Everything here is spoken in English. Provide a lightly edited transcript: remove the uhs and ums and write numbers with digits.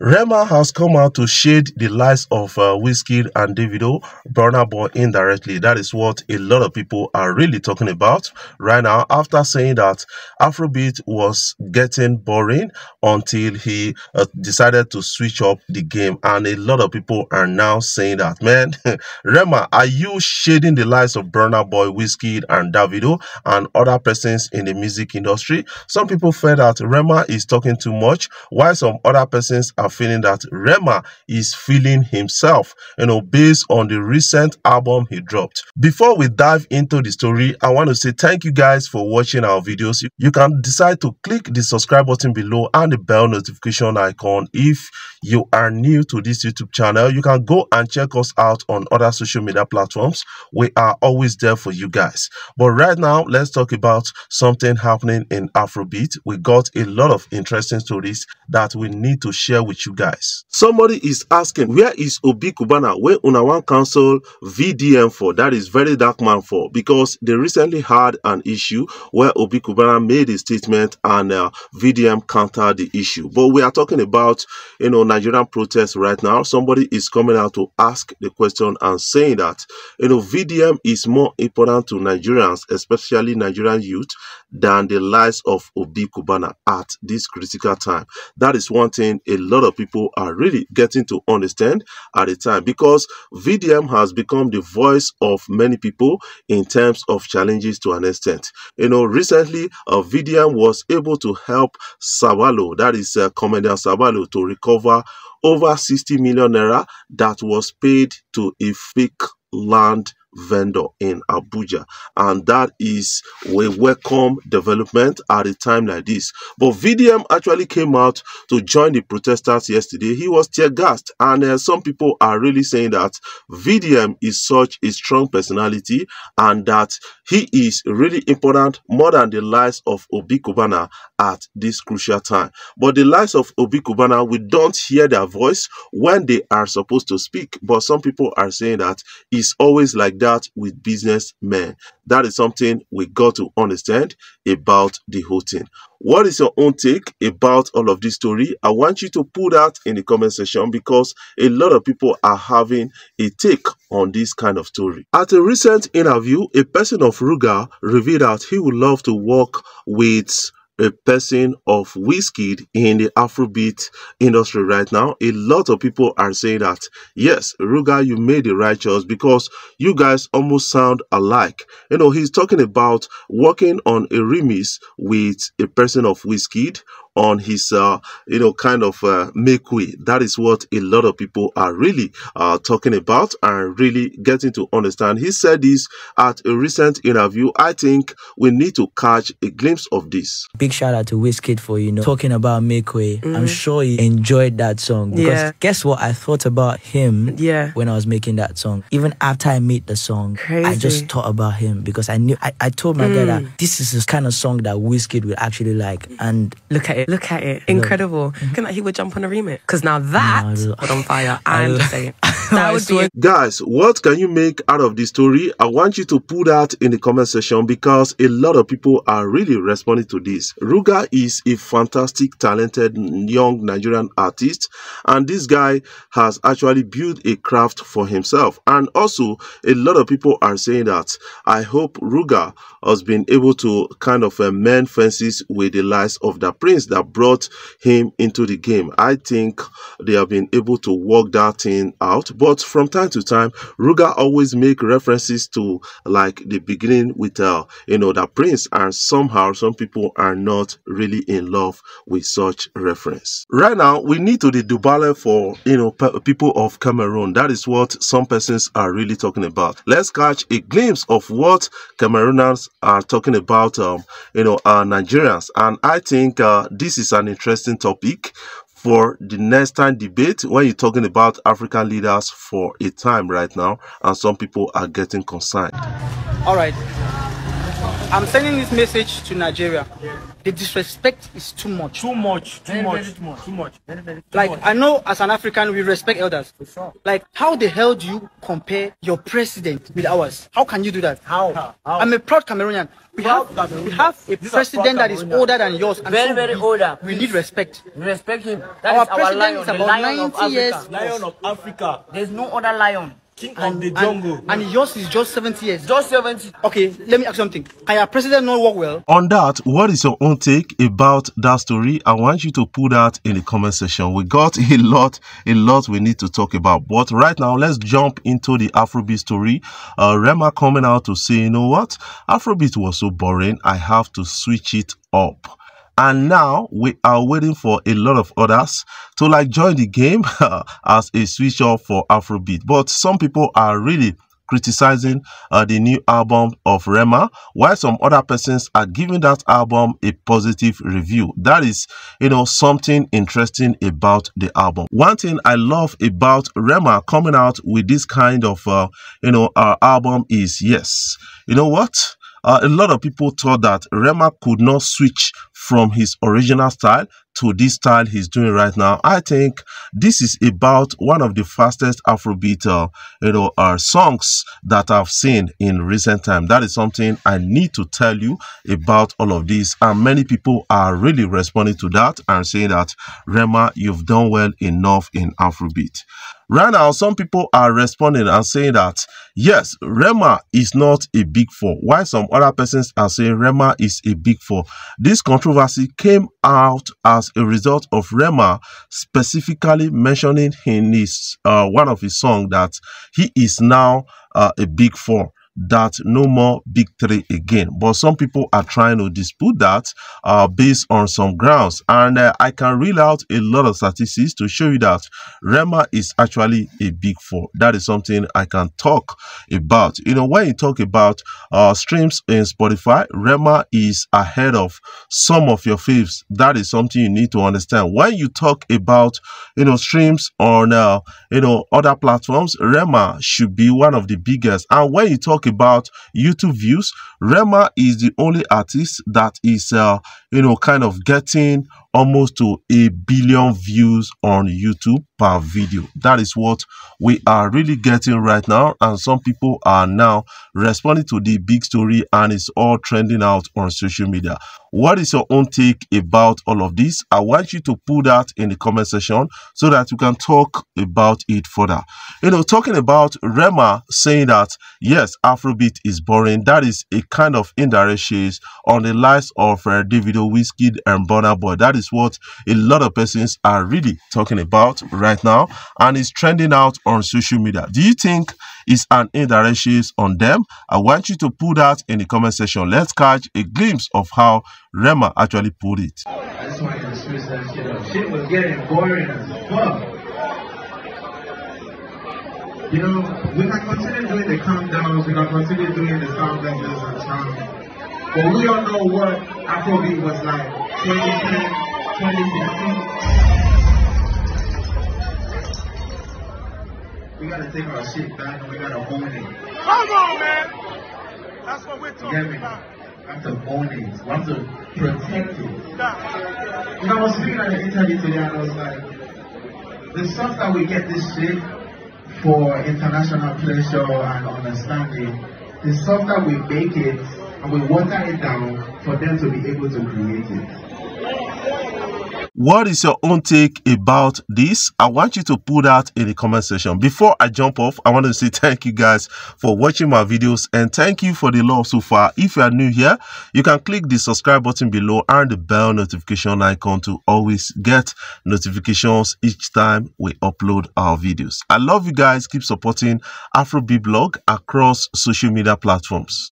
Rema has come out to shade the lies of Wizkid and Davido, Burna Boy indirectly. That is what a lot of people are really talking about right now, after saying that Afrobeat was getting boring until he decided to switch up the game. And a lot of people are now saying that, man, Rema, are you shading the lies of Burna Boy, Wizkid and Davido and other persons in the music industry? Some people feel that Rema is talking too much, while some other persons are feeling that Rema is feeling himself, based on the recent album he dropped. Before we dive into the story, I want to say thank you guys for watching our videos. You can decide to click the subscribe button below and the bell notification icon. If you are new to this YouTube channel, you can go and check us out on other social media platforms. We are always there for you guys. But right now, let's talk about something happening in Afrobeat. We got a lot of interesting stories that we need to share with you guys. Somebody is asking, where is Obi Cubana where una wan cancel VDM for? That is Very Dark Man for, because they recently had an issue where Obi Cubana made a statement and VDM countered the issue. But we are talking about Nigerian protests right now. Somebody is coming out to ask the question and saying that VDM is more important to Nigerians, especially Nigerian youth, than the lives of Obi Cubana at this critical time. That is one thing a lot of people are really getting to understand at the time, because VDM has become the voice of many people in terms of challenges to an extent. Recently VDM was able to help Sabalo, that is comedian Sabalo, to recover over 60 million naira that was paid to a fake land vendor in Abuja, and that is a welcome development at a time like this. But VDM actually came out to join the protesters yesterday. He was tear gassed, and some people are really saying that VDM is such a strong personality and that he is really important more than the lives of Obi Cubana at this crucial time. But the lives of Obi Cubana, we don't hear their voice when they are supposed to speak. But some people are saying that it's always like that with businessmen. That is something we got to understand about the whole thing. What is your own take about all of this story? I want you to put that in the comment section, because a lot of people are having a take on this kind of story. At a recent interview, a person of Ruga revealed that he would love to work with a person of Wizkid in the Afrobeat industry right now. A lot of people are saying that, yes, Ruga, you made the right choice, because you guys almost sound alike. He's talking about working on a remix with a person of Wizkid on his kind of make way. That is what a lot of people are really talking about and really getting to understand. He said this at a recent interview. I think we need to catch a glimpse of this. Big shout out to Wizkid for talking about make way. I'm sure he enjoyed that song, because guess what I thought about him when I was making that song. Even after I made the song, I just thought about him, because I knew I told my guy that this is the kind of song that Wizkid would actually like. And look at it, incredible. Can he would jump on a remix? Because now that would on fire. I'm just saying that would be. Guys, what can you make out of this story? I want you to put that in the comment section, because a lot of people are really responding to this. Ruga is a fantastic, talented young Nigerian artist, and this guy has actually built a craft for himself. And also, a lot of people are saying that I hope Ruga has been able to kind of mend fences with the lies of the prince that brought him into the game. I think they have been able to work that thing out. But from time to time, Ruga always make references to like the beginning with the prince, and somehow some people are not really in love with such reference. Right now, we need to the Dubale for people of Cameroon. That is what some persons are really talking about. Let's catch a glimpse of what Cameroonians are talking about Nigerians, and I think this is an interesting topic for the next time debate when you're talking about African leaders for a time right now, and some people are getting concerned. All right. I'm sending this message to Nigeria. The disrespect is too much. Too much. Like, I know as an African, we respect elders. Like, how the hell do you compare your president with ours? How can you do that? How? I'm a proud Cameroonian. We have a president that is older than yours. And very older. We need respect. Respect him. Our president is about 90 years. Lion of Africa. There's no other lion. King of the jungle. And yours is just 70 years. Just 70. Okay, let me ask you something. Can your president not work well? On that, what is your own take about that story? I want you to put that in the comment section. We got a lot we need to talk about. But right now, let's jump into the Afrobeat story. Rema coming out to say, you know what? Afrobeat was so boring, I have to switch it up. And now we are waiting for a lot of others to like join the game as a switch off for Afrobeat. But some people are really criticizing the new album of Rema, while some other persons are giving that album a positive review. That is, something interesting about the album. One thing I love about Rema coming out with this kind of, album is, yes, you know what? A lot of people thought that Rema could not switch from his original style to this style he's doing right now. I think this is about one of the fastest Afrobeat, songs that I've seen in recent time. That is something I need to tell you about all of this. And many people are really responding to that and saying that, Rema, you've done well enough in Afrobeat. Right now, some people are responding and saying that, yes, Rema is not a big four, while some other persons are saying Rema is a big four. This controversy came out as a result of Rema specifically mentioning in his one of his songs that he is now a big four, that no more big three again. But some people are trying to dispute that based on some grounds, and I can reel out a lot of statistics to show you that Rema is actually a big four. That is something I can talk about. When you talk about streams in Spotify, Rema is ahead of some of your faves. That is something you need to understand. When you talk about streams on other platforms, Rema should be one of the biggest. And when you talk about YouTube views, Rema is the only artist that is kind of getting almost to 1 billion views on YouTube per video. That is what we are really getting right now, and some people are now responding to the big story, and it's all trending out on social media. What is your own take about all of this? I want you to put that in the comment section so that we can talk about it further. Talking about Rema saying that, yes, Afrobeat is boring, that is a kind of indirect shade on the likes of Davido, Wizkid, and Burna Boy. That is what a lot of persons are really talking about right now, and it's trending out on social media. Do you think it's an indirect shade on them? I want you to put that in the comment section. Let's catch a glimpse of how Rema actually put it. I just wanted to switch that shit up. Shit was getting boring as fuck. We can continue doing the countdowns, we can continue doing the sound levels and sound. But we all know what Afrobeat was like 2010, 2015. We gotta take our shit back and we gotta own it. Come on, man! That's what we're talking about. We have to own it. We have to protect it. I was speaking at an interview today and I was like, the stuff that we get this shit for international pleasure and understanding, the stuff that we make it and we water it down for them to be able to create it. What is your own take about this? I want you to put that in the comment section. Before I jump off, I want to say thank you guys for watching my videos and thank you for the love so far. If you are new here, you can click the subscribe button below and the bell notification icon to always get notifications each time we upload our videos. I love you guys. Keep supporting Afrobeat blog across social media platforms.